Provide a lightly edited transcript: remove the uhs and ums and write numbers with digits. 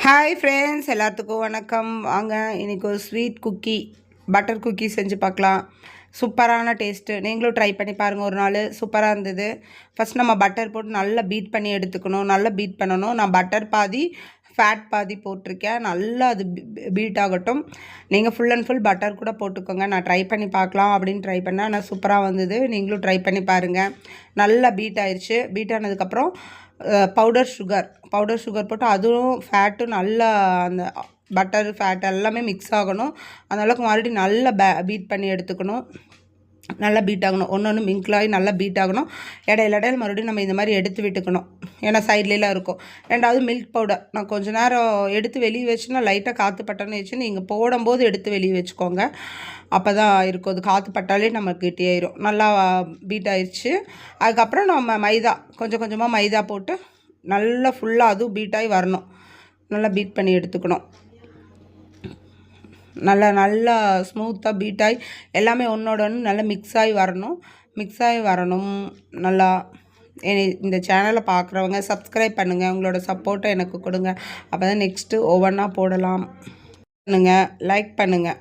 Hi friends, எல்லாத்துக்கும் வணக்கம். வாங்க இன்றைக்கி ஒரு ஸ்வீட் குக்கி, பட்டர் குக்கி செஞ்சு பார்க்கலாம். சூப்பரான டேஸ்ட்டு. நீங்களும் ட்ரை பண்ணி பாருங்கள். ஒரு நாள் சூப்பராக இருந்தது. ஃபஸ்ட் நம்ம பட்டர் போட்டு நல்லா பீட் பண்ணி எடுத்துக்கணும். நல்லா பீட் பண்ணணும். நான் பட்டர் பாதி ஃபேட் பாதி போட்டிருக்கேன். நல்லா அது பீட் ஆகட்டும். நீங்கள் ஃபுல் அண்ட் ஃபுல் பட்டர் கூட போட்டுக்கோங்க. நான் ட்ரை பண்ணி பார்க்கலாம் அப்படின்னு ட்ரை பண்ணேன். ஆனால் சூப்பராக வந்தது. நீங்களும் ட்ரை பண்ணி பாருங்கள். நல்லா பீட் ஆயிடுச்சு. பீட் ஆனதுக்கப்புறம் பவுடர் சுகர் போட்டு அதுவும் ஃபேட்டும் நல்லா அந்த பட்டர் ஃபேட் எல்லாமே மிக்ஸ் ஆகணும். அதனால மறுபடியும் நல்லா பீட் பண்ணி எடுத்துக்கணும். நல்லா பீட் ஆகணும். ஒன்று மிங்கிளாகி நல்லா பீட் ஆகணும். இடையில மறுபடியும் நம்ம இந்த மாதிரி எடுத்து விட்டுக்கணும். ஏன்னா சைட்லாம் இருக்கும். ரெண்டாவது மில்க் பவுடர் நான் கொஞ்சம் நேரம் எடுத்து வெளியே வச்சுன்னா லைட்டாக காற்று பட்டன்னு வச்சு நீங்கள் போடும்போது எடுத்து வெளியே வச்சுக்கோங்க. அப்போ தான் இருக்கும். அது காற்று பட்டாலே நமக்கு கெட்டியாயிரும். நல்லா பீட் ஆயிடுச்சு. அதுக்கப்புறம் நம்ம மைதா கொஞ்சம் கொஞ்சமாக மைதா போட்டு நல்லா ஃபுல்லாக அதுவும் பீட்டாகி வரணும். நல்லா பீட் பண்ணி எடுத்துக்கணும். நல்லா ஸ்மூத்தாக பீட்டாகி எல்லாமே ஒன்றோட ஒன்று நல்லா மிக்ஸ் ஆகி வரணும். நல்லா இந்த சேனலை பார்க்குறவங்க சப்ஸ்கிரைப் பண்ணுங்கள். உங்களோட சப்போர்ட்டை எனக்கு கொடுங்க. அப்போ தான் நெக்ஸ்ட்டு ஒவ்வொன்றா போடலாம். பண்ணுங்கள், லைக் பண்ணுங்கள்.